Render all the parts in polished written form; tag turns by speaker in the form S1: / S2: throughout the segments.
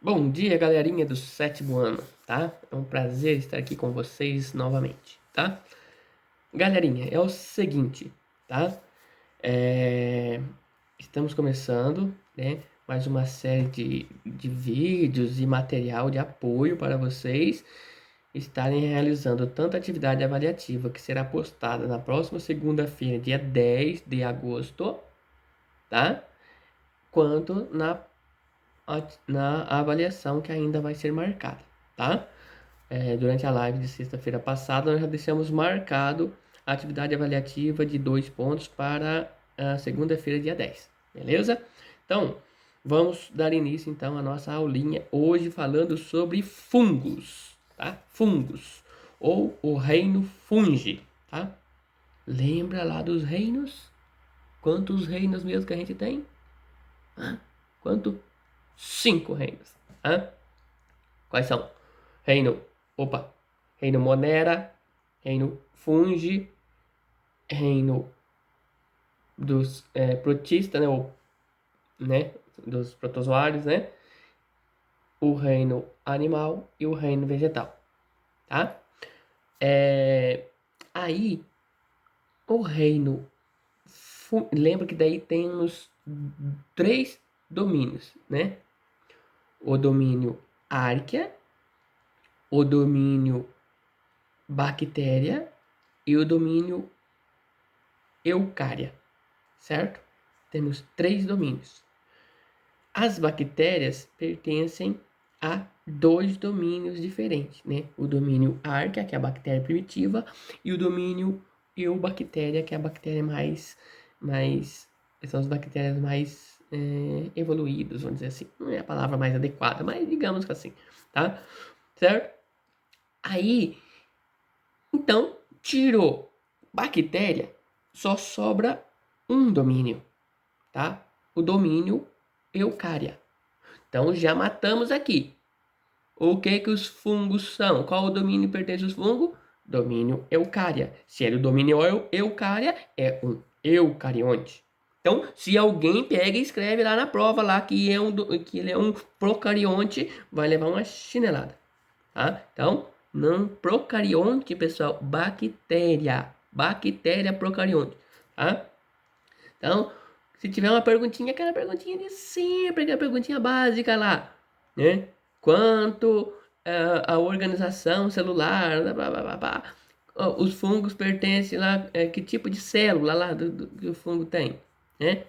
S1: Bom dia, galerinha do sétimo ano, tá? É um prazer estar aqui com vocês novamente, tá? Galerinha, é o seguinte, tá? É, Estamos começando, né? Mais uma série de vídeos e material de apoio para vocês estarem realizando tanto a atividade avaliativa que será postada na próxima segunda-feira, dia 10 de agosto, tá? Quanto na avaliação que ainda vai ser marcada, tá? Durante a live de sexta-feira passada, nós já deixamos marcado a atividade avaliativa de 2 pontos para a segunda-feira, dia 10, beleza? Então, vamos dar início então à nossa aulinha hoje falando sobre fungos, tá? Fungos, ou o reino fungi, tá? Lembra lá dos reinos? Quantos reinos mesmo que a gente tem? Quanto? 5 reinos. Quais são? Reino, opa, reino Monera, reino Fungi, reino dos protistas, né, dos protozoários, né, o reino animal e o reino vegetal, tá? É, Aí, o reino, lembra que daí temos 3 domínios, né? O domínio Arquea, o domínio Bactéria e o domínio Eucária, certo? Temos 3 domínios. As bactérias pertencem a 2 domínios diferentes, né? O domínio Archaea, que é a bactéria primitiva, e o domínio Eubactéria, que é a bactéria mais são as bactérias mais evoluídas, vamos dizer assim. Não é a palavra mais adequada, mas digamos que assim, tá? Certo? Aí, então, tirou bactéria, só sobra um domínio, tá? O domínio Eucária. Então já matamos aqui. O que que os fungos são? Qual o domínio pertence aos fungos? Domínio Eucária. Se é o domínio Eucária, é um eucarionte. Então, se alguém pega e escreve lá na prova lá que ele é um procarionte, vai levar uma chinelada, tá? Então, não procarionte, pessoal, bactéria procarionte, tá? Então, se tiver uma perguntinha, aquela perguntinha de sempre, aquela perguntinha básica lá, né? Quanto a organização celular, blá, blá, blá, blá, os fungos pertencem lá, que tipo de célula lá que o fungo tem, né?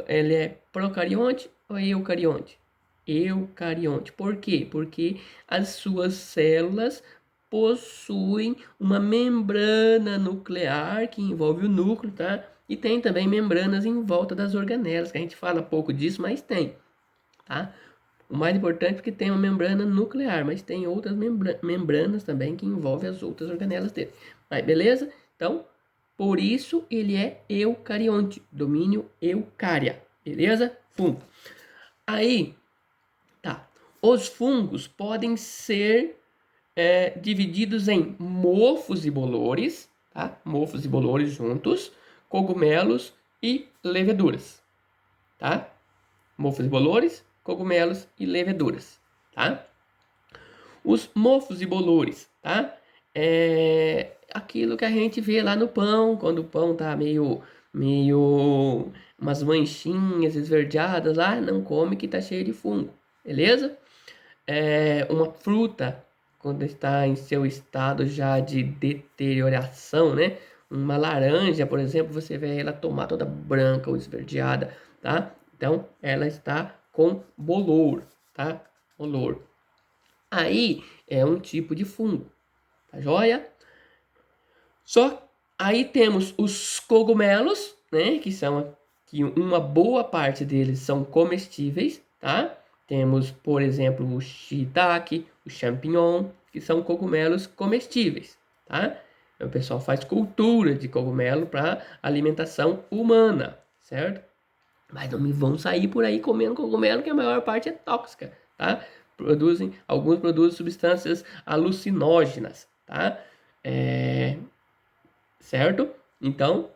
S1: Ele é procarionte ou eucarionte? Eucarionte. Por quê? Porque as suas células possuem uma membrana nuclear que envolve o núcleo, tá? E tem também membranas em volta das organelas, que a gente fala pouco disso, mas tem, tá? O mais importante é que tem uma membrana nuclear, mas tem outras membranas também que envolvem as outras organelas dele. Mas beleza? Então, por isso ele é eucarionte, domínio eucária, beleza? Fungo. Aí, tá. Os fungos podem ser divididos em mofos e bolores, tá? Mofos e bolores juntos, cogumelos e leveduras, tá? Mofos e bolores, cogumelos e leveduras, tá? Os mofos e bolores, tá? É aquilo que a gente vê lá no pão, quando o pão tá meio umas manchinhas esverdeadas lá, não come que tá cheio de fungo, beleza? Uma fruta, quando está em seu estado já de deterioração, né? Uma laranja, por exemplo, você vê ela tomar toda branca ou esverdeada, tá? Então, ela está com bolor, tá? Bolor. Aí é um tipo de fungo, tá joia? Só aí temos os cogumelos, né? Que uma boa parte deles são comestíveis, tá? Temos, por exemplo, o shiitake, o champignon, que são cogumelos comestíveis, tá? Então, o pessoal faz cultura de cogumelo para alimentação humana, certo? Mas não me vão sair por aí comendo cogumelo, que a maior parte é tóxica, tá? Alguns produzem substâncias alucinógenas, tá? É, certo? Então,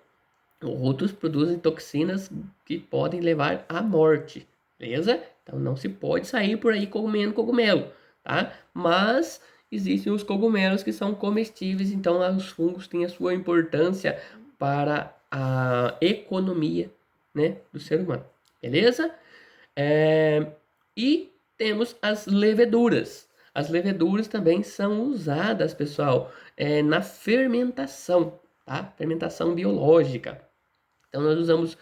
S1: outros produzem toxinas que podem levar à morte, beleza? Então não se pode sair por aí comendo cogumelo, tá? Mas existem os cogumelos que são comestíveis, então os fungos têm a sua importância para a economia, né, do ser humano, beleza? E temos as leveduras. As leveduras também são usadas, pessoal, na fermentação, tá? Fermentação biológica. Então, nós usamos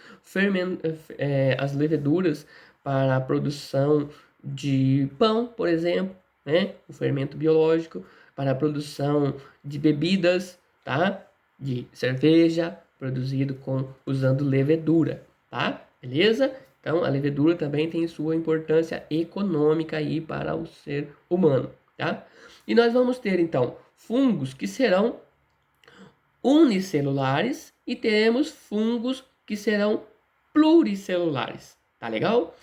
S1: as leveduras para a produção de pão, por exemplo, né? O fermento biológico, para a produção de bebidas, tá? De cerveja, produzido usando levedura, tá? Beleza? Então, a levedura também tem sua importância econômica aí para o ser humano, tá? E nós vamos ter, então, fungos que serão unicelulares e teremos fungos que serão pluricelulares, tá legal?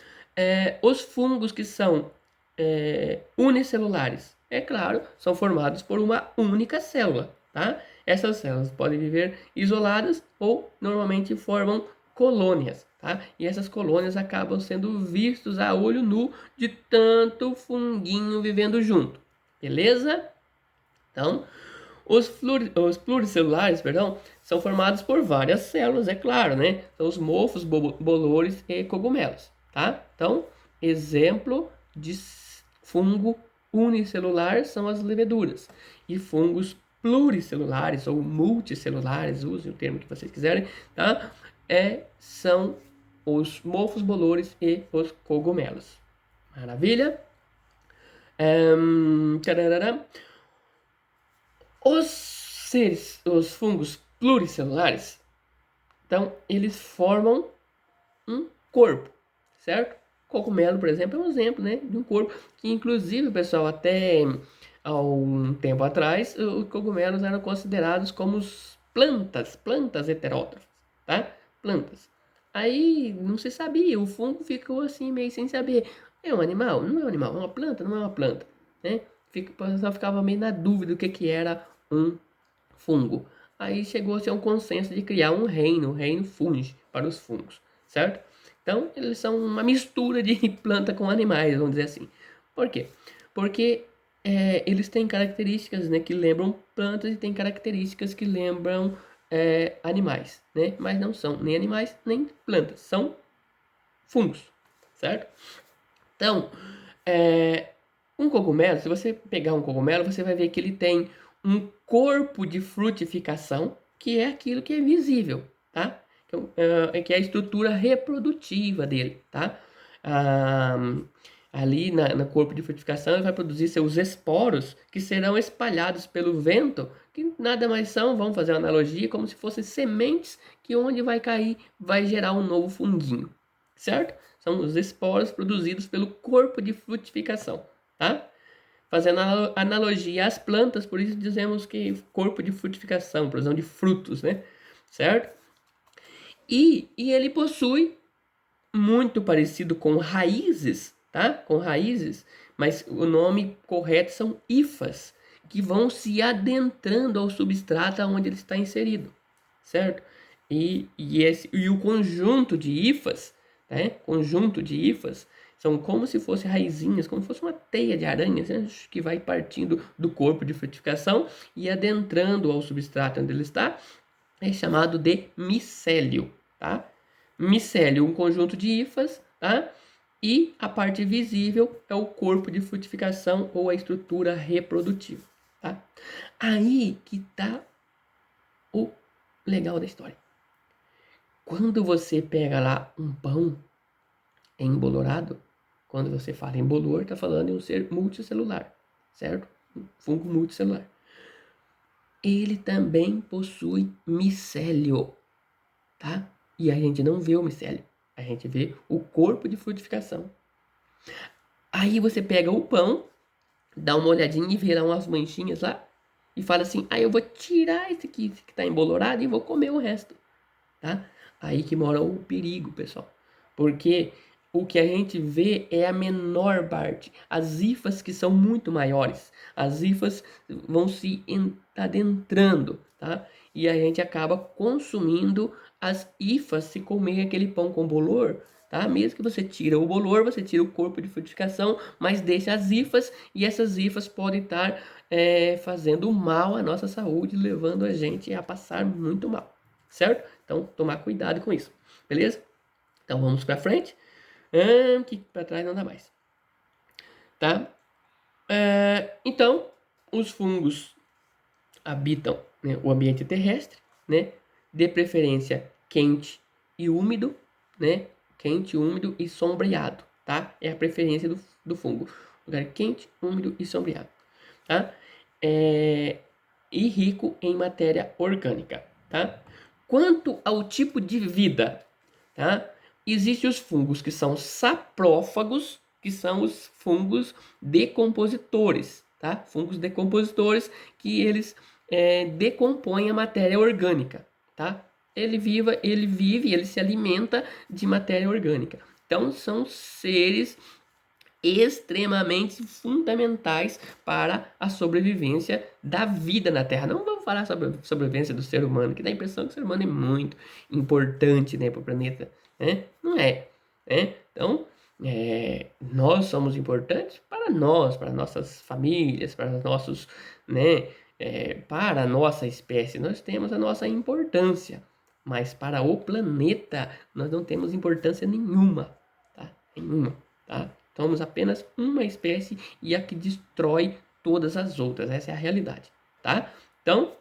S1: Os fungos que são unicelulares, é claro, são formados por uma única célula, tá? Essas células podem viver isoladas ou normalmente formam colônias, tá? E essas colônias acabam sendo vistos a olho nu de tanto funguinho vivendo junto, beleza? Então, os pluricelulares, perdão, são formados por várias células, é claro, né? São os mofos, bolores e cogumelos, tá? Então, exemplo de fungo unicelular são as leveduras. E fungos pluricelulares ou multicelulares, usem o termo que vocês quiserem, tá? São os mofos, bolores e os cogumelos. Maravilha? Tararara. Os fungos pluricelulares, então, eles formam um corpo, certo? Cogumelo, por exemplo, é um exemplo, né, de um corpo que, inclusive, pessoal, até há um tempo atrás, os cogumelos eram considerados como plantas heterótrofas, tá? Plantas. Aí não se sabia, o fungo ficou assim meio sem saber. É um animal? Não é um animal, é uma planta? Não é uma planta, né? O pessoal ficava meio na dúvida do que era um fungo. Aí chegou-se a um consenso de criar um reino fungi para os fungos, certo? Então, eles são uma mistura de planta com animais, vamos dizer assim. Por quê? Porque eles têm características, né, que lembram plantas e têm características que lembram animais, né? Mas não são nem animais nem plantas, são fungos, certo? Então, um cogumelo, se você pegar um cogumelo, você vai ver que ele tem um corpo de frutificação, que é aquilo que é visível, tá? Então, que é a estrutura reprodutiva dele, tá? Ali no corpo de frutificação ele vai produzir seus esporos, que serão espalhados pelo vento, que nada mais são, vamos fazer uma analogia, como se fossem sementes que onde vai cair vai gerar um novo funguinho, certo? São os esporos produzidos pelo corpo de frutificação, tá? Fazendo analogia às plantas, por isso dizemos que corpo de frutificação, produção de frutos, né? Certo? E ele possui muito parecido com raízes, tá? Com raízes, mas o nome correto são hifas, que vão se adentrando ao substrato onde ele está inserido, certo? E o conjunto de hifas, né? Conjunto de hifas são como se fossem raizinhas, como se fosse uma teia de aranha, né? Que vai partindo do corpo de frutificação e adentrando ao substrato onde ele está, é chamado de micélio, tá? Micélio, um conjunto de hifas, tá? E a parte visível é o corpo de frutificação ou a estrutura reprodutiva, tá? Aí que tá o legal da história. Quando você pega lá um pão embolorado, quando você fala em bolor, tá falando em um ser multicelular, certo? Um fungo multicelular. Ele também possui micélio, tá? E a gente não vê o micélio, a gente vê o corpo de frutificação. Aí você pega o pão, dá uma olhadinha e vê lá umas manchinhas lá, e fala assim, eu vou tirar esse aqui que tá embolorado e vou comer o resto, tá? Aí que mora o perigo, pessoal. Porque o que a gente vê é a menor parte. As hifas que são muito maiores. As hifas vão se adentrando, tá? E a gente acaba consumindo as hifas se comer aquele pão com bolor. tá? Mesmo que você tira o bolor, você tira o corpo de frutificação, mas deixa as hifas, e essas hifas podem estar fazendo mal à nossa saúde, levando a gente a passar muito mal, certo? Então, tomar cuidado com isso, beleza? Então, vamos para frente, que para trás não dá mais, tá? Então, os fungos habitam, né, o ambiente terrestre, né? De preferência quente e úmido, né? Quente, úmido e sombreado, tá? É a preferência do fungo. Lugar quente, úmido e sombreado, tá? E rico em matéria orgânica, tá? Quanto ao tipo de vida, tá? Existem os fungos que são saprófagos, que são os fungos decompositores, tá? Fungos decompositores que eles decompõem a matéria orgânica, tá? Ele vive, ele se alimenta de matéria orgânica. Então são seres extremamente fundamentais para a sobrevivência da vida na Terra. Não vamos falar sobre a sobrevivência do ser humano, que dá a impressão que o ser humano é muito importante, né, para o planeta, né? Não é, né? Então, nós somos importantes para nós, para nossas famílias, para nossos, né, para a nossa espécie. Nós temos a nossa importância, mas para o planeta nós não temos importância nenhuma, tá? Nenhuma, tá? Somos apenas uma espécie e a que destrói todas as outras. Essa é a realidade, tá? Então,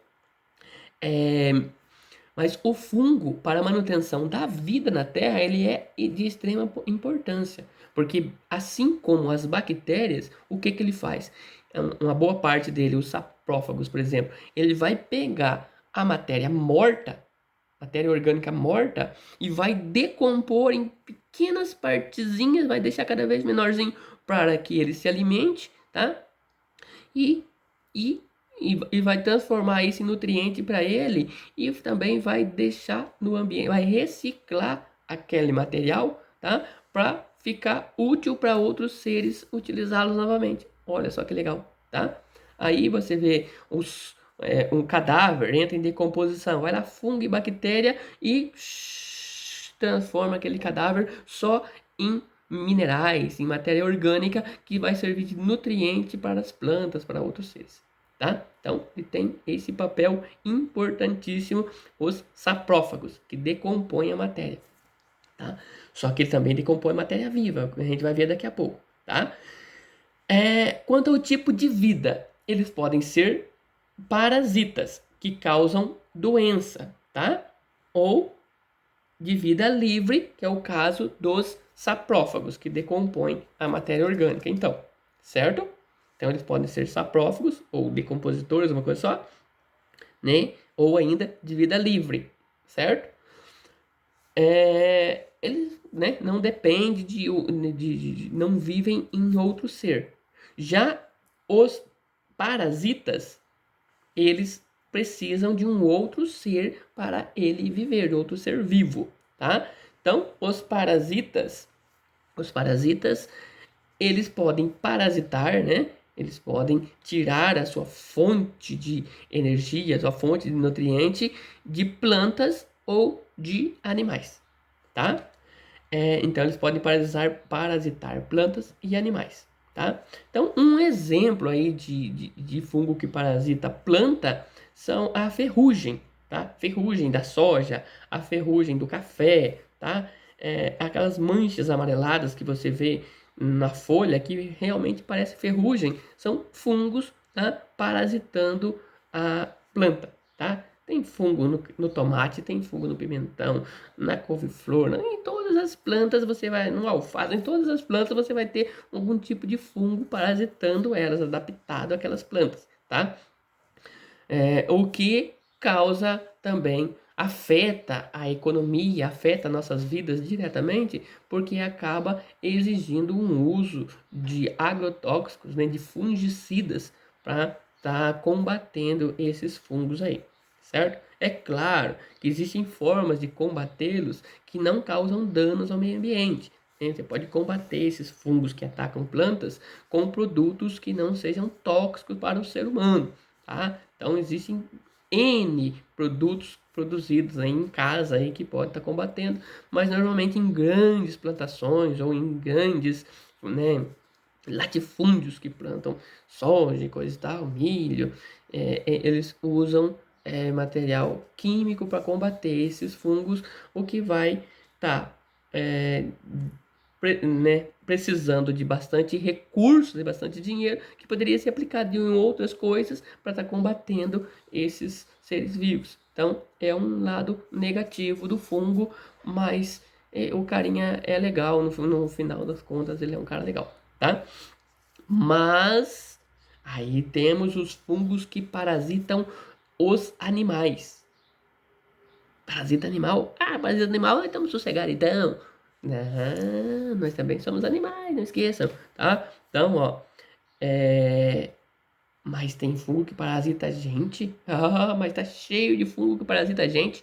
S1: mas o fungo, para a manutenção da vida na Terra, ele é de extrema importância. Porque assim como as bactérias, o que ele faz? Uma boa parte dele, os saprófagos, por exemplo, ele vai pegar a matéria morta, matéria orgânica morta, e vai decompor em pequenas partezinhas, vai deixar cada vez menorzinho para que ele se alimente, tá? E, e, e vai transformar esse nutriente para ele e também vai deixar no ambiente, vai reciclar aquele material, tá? Para ficar útil para outros seres utilizá-los novamente. Olha só que legal, tá? Aí você vê um cadáver entra em decomposição, vai lá fungo e bactéria e transforma aquele cadáver só em minerais, em matéria orgânica que vai servir de nutriente para as plantas, para outros seres, tá? Então, ele tem esse papel importantíssimo, os saprófagos, que decompõem a matéria, tá? Só que ele também decompõe matéria viva, que a gente vai ver daqui a pouco, tá? Quanto ao tipo de vida, eles podem ser parasitas, que causam doença, tá? Ou de vida livre, que é o caso dos saprófagos, que decompõem a matéria orgânica. Então, certo? Então, eles podem ser saprófagos ou decompositores, uma coisa só, né? Ou ainda de vida livre, certo? Eles, né, não dependem não vivem em outro ser. Já os parasitas, eles precisam de um outro ser para ele viver, de outro ser vivo, tá? Então, os parasitas, eles podem parasitar, né? Eles podem tirar a sua fonte de energia, a sua fonte de nutriente de plantas ou de animais, tá? Então, eles podem parasitar plantas e animais, tá? Então, um exemplo aí de fungo que parasita planta são a ferrugem, tá? Ferrugem da soja, a ferrugem do café, tá? Aquelas manchas amareladas que você vê na folha que realmente parece ferrugem, são fungos, tá? Parasitando a planta, tá? Tem fungo no tomate, tem fungo no pimentão, na couve-flor, em todas as plantas você vai, no alface, em todas as plantas você vai ter algum tipo de fungo parasitando elas, adaptado àquelas plantas, tá? O que causa também, afeta a economia, afeta nossas vidas diretamente, porque acaba exigindo um uso de agrotóxicos, né, de fungicidas, para estar combatendo esses fungos aí, certo? É claro que existem formas de combatê-los que não causam danos ao meio ambiente. Você pode combater esses fungos que atacam plantas com produtos que não sejam tóxicos para o ser humano, tá? Então existem N produtos produzidos aí em casa aí que pode estar combatendo, mas normalmente em grandes plantações ou em grandes, né, latifúndios que plantam soja e coisa e tal, milho, eles usam material químico para combater esses fungos, o que vai estar né, precisando de bastante recursos e bastante dinheiro que poderia ser aplicado em outras coisas para estar combatendo esses seres vivos. Então é um lado negativo do fungo, mas o carinha é legal, no final das contas ele é um cara legal, tá? Mas aí temos os fungos que parasitam os animais. Parasita animal? Ah, parasita animal, nós estamos sossegados então. Não, nós também somos animais, não esqueçam, tá? Então, ó, mas tem fungo que parasita a gente? Ah, mas tá cheio de fungo que parasita a gente,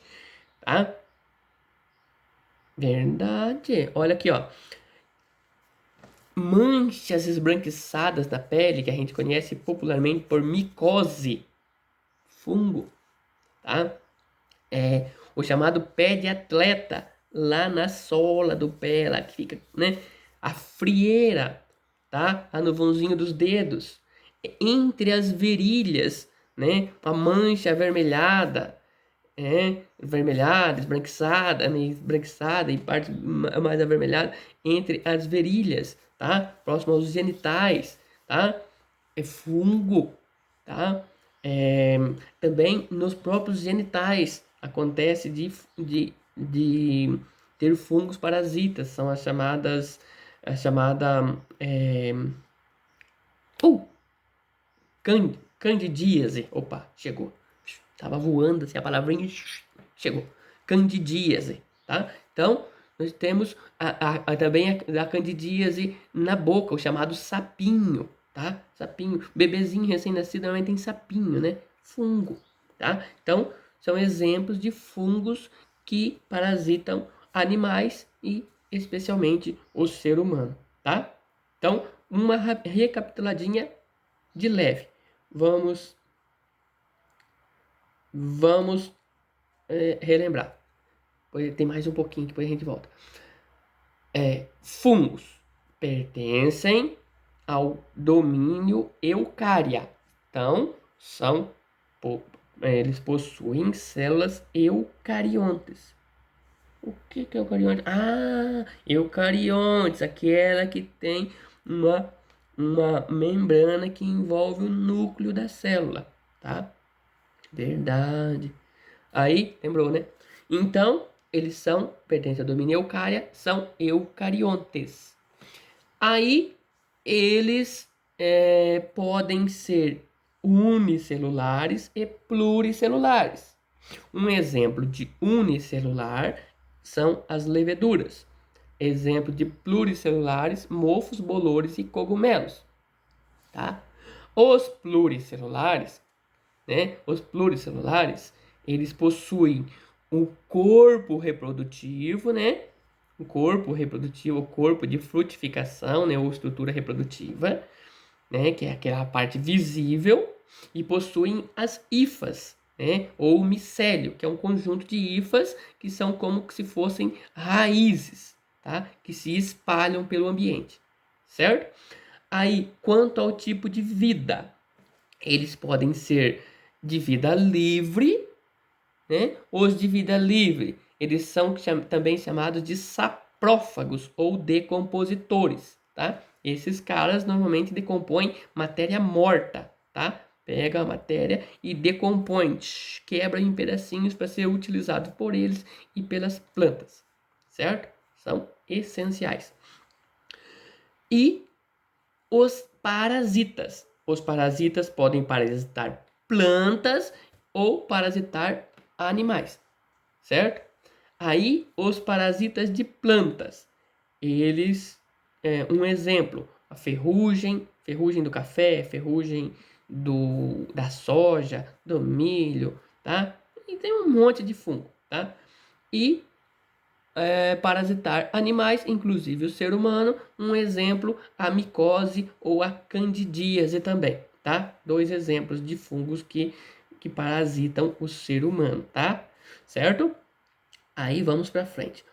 S1: tá? Verdade. Olha aqui, ó. Manchas esbranquiçadas na pele, que a gente conhece popularmente por micose, fungo, tá? O chamado pé de atleta, lá na sola do pé, lá que fica, né? A frieira, tá? No vãozinho dos dedos, entre as virilhas, né? Uma mancha avermelhada, avermelhada, esbranquiçada, meio esbranquiçada e parte mais avermelhada entre as virilhas, tá? Próximo aos genitais, tá? É fungo, tá? É, também nos próprios genitais acontece de ter fungos parasitas, são as chamadas, a chamada candidíase. Opa, chegou. Tava voando assim a palavrinha, chegou. Candidíase, tá? Então, nós temos também a candidíase na boca, o chamado sapinho, tá? Sapinho. Bebezinho recém-nascido normalmente tem sapinho, né? Fungo, tá? Então, são exemplos de fungos que parasitam animais e especialmente o ser humano, tá? Então, uma recapituladinha de leve. Vamos relembrar. Tem mais um pouquinho, depois a gente volta. Fungos pertencem ao domínio Eukarya. Então, eles possuem células eucariontes. O que é eucarionte? Ah, eucariontes, aquela que tem uma membrana que envolve o núcleo da célula, tá? Verdade. Aí, lembrou, né? Então, eles pertencem ao domínio Eukarya, são eucariontes. Aí, eles podem ser unicelulares e pluricelulares. Um exemplo de unicelular são as leveduras. Exemplo de pluricelulares, mofos, bolores e cogumelos. Tá? Os pluricelulares, eles possuem o corpo reprodutivo, né? O corpo reprodutivo, o corpo de frutificação, né? Ou estrutura reprodutiva, né? Que é aquela parte visível, e possuem as hifas, né? Ou micélio, que é um conjunto de hifas que são como se fossem raízes, tá? Que se espalham pelo ambiente, certo? Aí, quanto ao tipo de vida, eles podem ser de vida livre, né? Os de vida livre, eles são também chamados de saprófagos ou decompositores, tá? Esses caras normalmente decompõem matéria morta, tá? Pega a matéria e decompõe, quebra em pedacinhos para ser utilizado por eles e pelas plantas, certo? São essenciais. E os parasitas. Os parasitas podem parasitar plantas ou parasitar animais, certo? Aí, os parasitas de plantas, eles, um exemplo, a ferrugem do café, ferrugem da soja, do milho, tá? E tem um monte de fungo, tá? E parasitar animais, inclusive o ser humano, um exemplo, a micose ou a candidíase também, tá? Dois exemplos de fungos que que parasitam o ser humano, tá? Certo? Aí vamos para frente.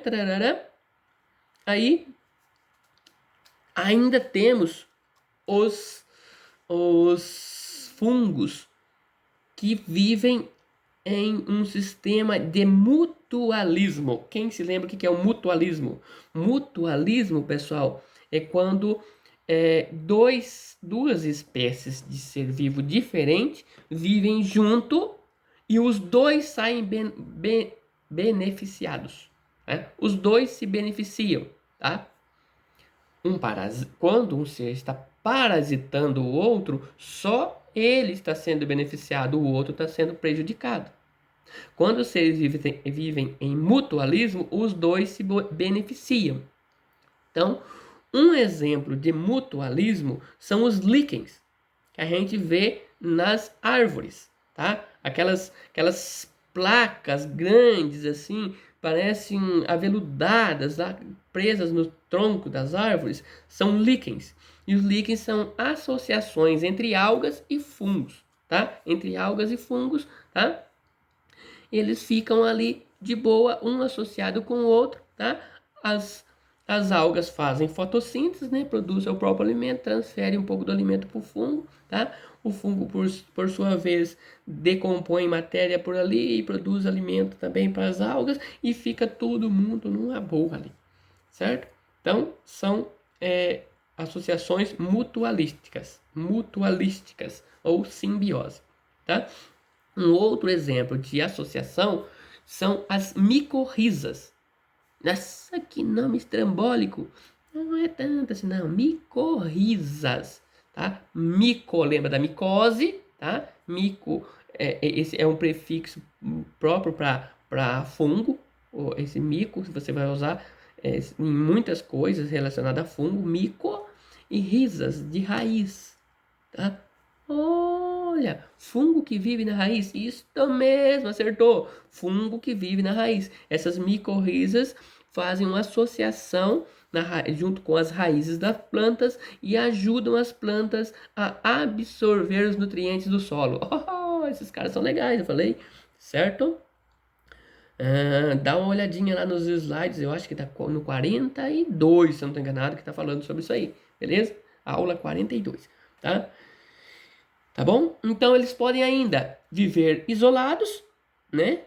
S1: Tarará. Aí ainda temos os fungos que vivem em um sistema de mutualismo. Quem se lembra o que é o mutualismo? Mutualismo, pessoal, é quando duas espécies de ser vivo diferente vivem junto e os dois saem beneficiados. Né? Os dois se beneficiam, tá? Quando um ser está parasitando o outro, só ele está sendo beneficiado, o outro está sendo prejudicado. Quando os seres vivem em mutualismo, os dois se beneficiam. Então, um exemplo de mutualismo são os líquens, que a gente vê nas árvores, tá? Aquelas placas grandes assim, parecem aveludadas, presas no tronco das árvores, são líquens. E os líquens são associações entre algas e fungos, tá? Entre algas e fungos, tá? Eles ficam ali de boa, um associado com o outro, tá? As algas fazem fotossíntese, né? Produzem o próprio alimento, transferem um pouco do alimento para o fungo, tá? O fungo, por sua vez, decompõe matéria por ali e produz alimento também para as algas e fica todo mundo numa boa ali, certo? Então, são associações mutualísticas ou simbiose, tá? Um outro exemplo de associação são as micorrizas. Nossa, que nome estrambólico! Não é tanto assim, não. Micorrizas, tá? Mico, lembra da micose, tá? Mico, esse é um prefixo próprio para fungo. Esse mico que você vai usar em muitas coisas relacionadas a fungo. Mico e risas, de raiz, tá? Olha, fungo que vive na raiz. Isso mesmo, acertou. Fungo que vive na raiz. Essas micorrizas fazem uma associação junto com as raízes das plantas e ajudam as plantas a absorver os nutrientes do solo. Oh, esses caras são legais, eu falei, certo? Dá uma olhadinha lá nos slides, eu acho que tá no 42, se eu não estou enganado, que tá falando sobre isso aí, beleza? Aula 42, tá? Tá bom? Então eles podem ainda viver isolados, né?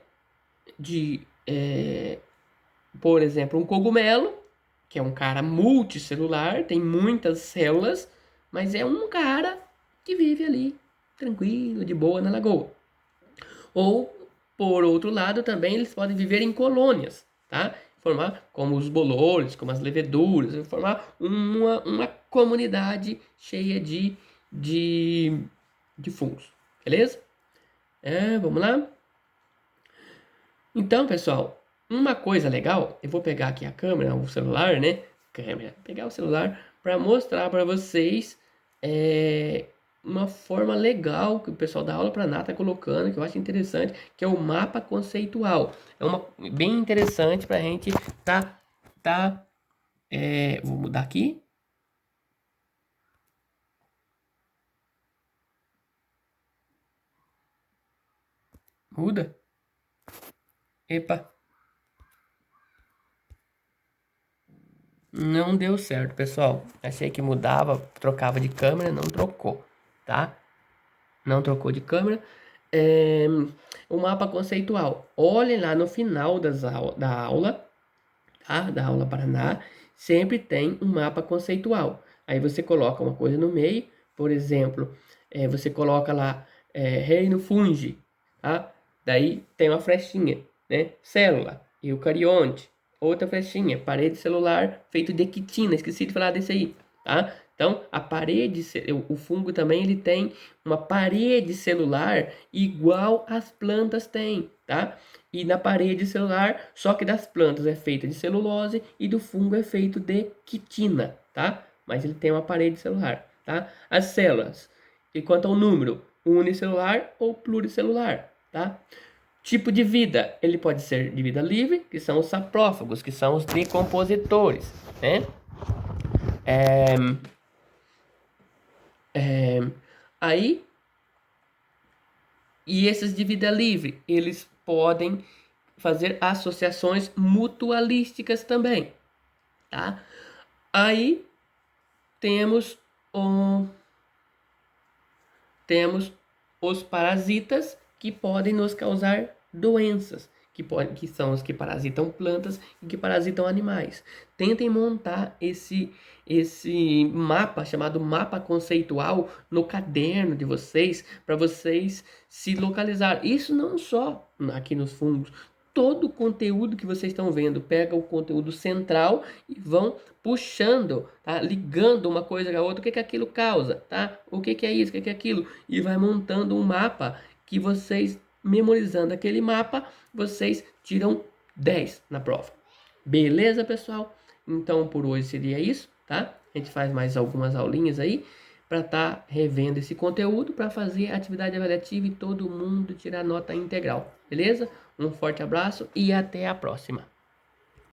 S1: Por exemplo, um cogumelo, que é um cara multicelular, tem muitas células, mas é um cara que vive ali, tranquilo, de boa na lagoa. Ou, por outro lado, também eles podem viver em colônias, tá? Formar como os bolores, como as leveduras, formar uma comunidade cheia de fungos, beleza? Vamos lá? Então, pessoal, uma coisa legal, eu vou pegar aqui a câmera, o celular, né? Pegar o celular para mostrar para vocês uma forma legal que o pessoal da aula para nada está colocando, que eu acho interessante, que é o mapa conceitual. É uma bem interessante para a gente vou mudar aqui. Muda. Epa. Não deu certo, pessoal. Achei que mudava, trocava de câmera, não trocou, tá? Não trocou de câmera. O mapa conceitual. Olhem lá no final da aula, tá? Da aula Paraná, sempre tem um mapa conceitual. Aí você coloca uma coisa no meio, por exemplo, você coloca lá reino fungi, tá? Daí tem uma flechinha, né? Célula, eucarionte. Outra flechinha, parede celular feito de quitina, esqueci de falar desse aí, tá? Então, o fungo também ele tem uma parede celular igual as plantas têm, tá? E na parede celular, só que das plantas é feita de celulose e do fungo é feito de quitina, tá? Mas ele tem uma parede celular, tá? As células, e quanto ao número, unicelular ou pluricelular, tá? Tipo de vida, ele pode ser de vida livre, que são os saprófagos, que são os decompositores, né? Aí E esses de vida livre, eles podem fazer associações mutualísticas também, tá? Aí temos temos os parasitas que podem nos causar doenças, que são os que parasitam plantas e que parasitam animais. Tentem montar esse mapa, chamado mapa conceitual, no caderno de vocês, para vocês se localizar. Isso não só aqui nos fungos, todo o conteúdo que vocês estão vendo, pega o conteúdo central e vão puxando, tá? Ligando uma coisa com a outra, o que que aquilo causa, tá? O que que é isso, o que que é aquilo, e vai montando um mapa que vocês, memorizando aquele mapa, vocês tiram 10 na prova. Beleza, pessoal? Então, por hoje seria isso, tá? A gente faz mais algumas aulinhas aí para estar revendo esse conteúdo para fazer atividade avaliativa e todo mundo tirar nota integral, beleza? Um forte abraço e até a próxima.